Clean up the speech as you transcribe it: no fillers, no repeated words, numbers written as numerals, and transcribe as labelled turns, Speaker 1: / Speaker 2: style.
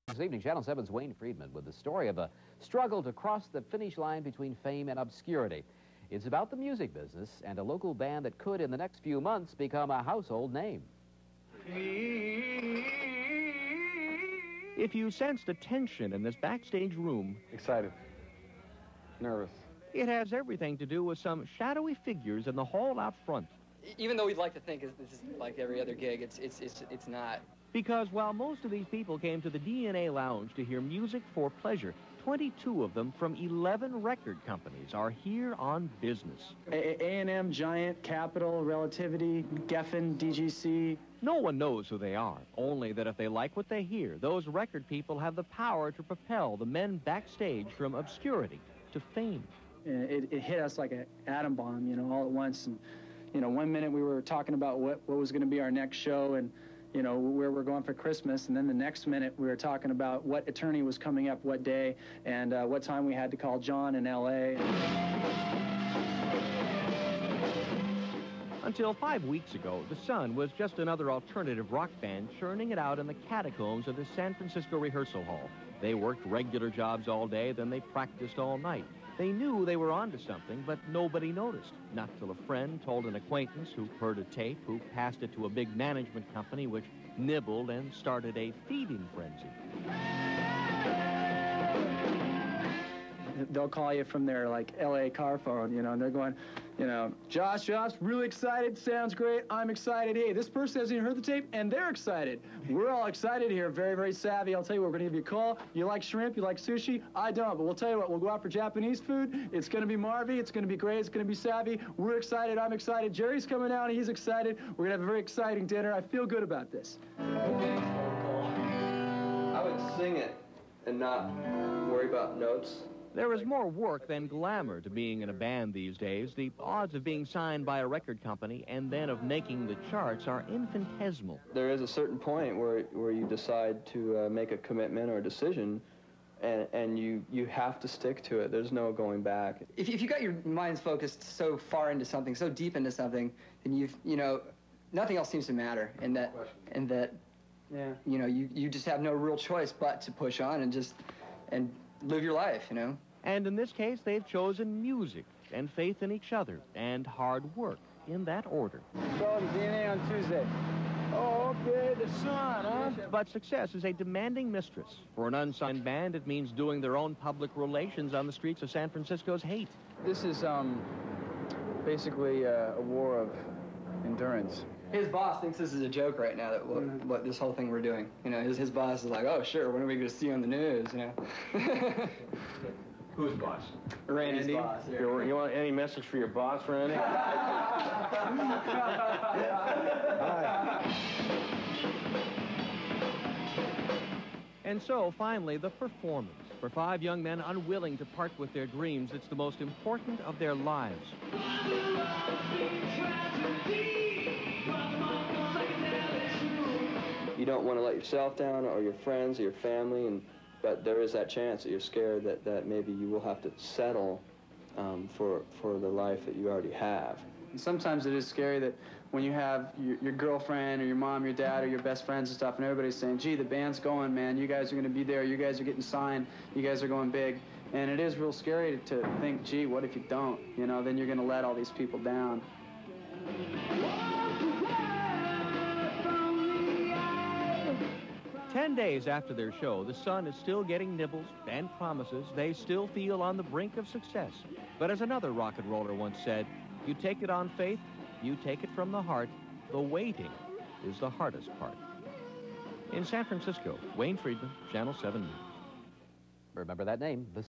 Speaker 1: This evening, Channel 7's Wayne Friedman with the story of a struggle to cross the finish line between fame and obscurity. It's about the music business and a local band that could, in the next few months, become a household name.
Speaker 2: If you sensed a tension in this backstage room...
Speaker 3: Excited. Nervous.
Speaker 2: It has everything to do with some shadowy figures in the hall out front.
Speaker 4: Even though we'd like to think this is like every other gig, it's not.
Speaker 2: Because while most of these people came to the DNA Lounge to hear music for pleasure, 22 of them from 11 record companies are here on business.
Speaker 5: A&M, Giant, Capitol, Relativity, Geffen, DGC.
Speaker 2: No one knows who they are, only that if they like what they hear, those record people have the power to propel the men backstage from obscurity to fame.
Speaker 5: It hit us like an atom bomb, all at once. And, 1 minute we were talking about what was going to be our next show and, where we're going for Christmas, and then the next minute we were talking about what attorney was coming up what day and what time we had to call John in L.A.
Speaker 2: Until 5 weeks ago, The Sun was just another alternative rock band churning it out in the catacombs of the San Francisco rehearsal hall. They worked regular jobs all day, then they practiced all night. They knew they were onto something, but nobody noticed. Not till a friend told an acquaintance who heard a tape, who passed it to a big management company, which nibbled and started a feeding frenzy.
Speaker 5: They'll call you from their, L.A. car phone, and they're going, Josh, really excited, sounds great, I'm excited. Hey, this person hasn't even heard the tape, and they're excited. We're all excited here, very, very savvy. I'll tell you what, we're going to give you a call. You like shrimp, you like sushi? I don't, but we'll tell you what, we'll go out for Japanese food. It's going to be Marvy, it's going to be great, it's going to be savvy. We're excited, I'm excited. Jerry's coming out, he's excited. We're going to have a very exciting dinner. I feel good about this.
Speaker 6: I would sing it and not worry about notes.
Speaker 2: There is more work than glamour to being in a band these days. The odds of being signed by a record company and then of making the charts are infinitesimal.
Speaker 6: There is a certain point where you decide to make a commitment or a decision, and you have to stick to it. There's no going back.
Speaker 4: If you got your minds focused so far into something, so deep into something, then nothing else seems to matter. And that,
Speaker 5: yeah.
Speaker 4: You just have no real choice but to push on and live your life,
Speaker 2: And in this case, they've chosen music and faith in each other and hard work in that order.
Speaker 5: Go to DNA on Tuesday. Oh, okay, The Sun, huh?
Speaker 2: But success is a demanding mistress. For an unsigned band, it means doing their own public relations on the streets of San Francisco's hate.
Speaker 5: This is basically a war of endurance.
Speaker 4: His boss thinks this is a joke right now, that what this whole thing we're doing. His boss is like, oh, sure, when are we going to see you on the news,
Speaker 3: Who's boss?
Speaker 4: Randy's boss. Yeah.
Speaker 3: You want any message for your boss, Randy?
Speaker 2: And so, finally, the performance. For 5 young men unwilling to part with their dreams, it's the most important of their lives.
Speaker 6: You don't want to let yourself down or your friends or your family, but there is that chance that you're scared that maybe you will have to settle for the life that you already have.
Speaker 5: And sometimes it is scary that when you have your girlfriend or your mom, your dad, or your best friends and stuff, and everybody's saying, gee, the band's going, man, you guys are going to be there, you guys are getting signed, you guys are going big. And it is real scary to think, gee, what if you don't? Then you're going to let all these people down.
Speaker 2: Ten days after their show, The Sun is still getting nibbles and promises they still feel on the brink of success. But as another rock and roller once said, you take it on faith, you take it from the heart, the waiting is the hardest part. In San Francisco, Wayne Friedman, Channel 7 News.
Speaker 1: Remember that name, The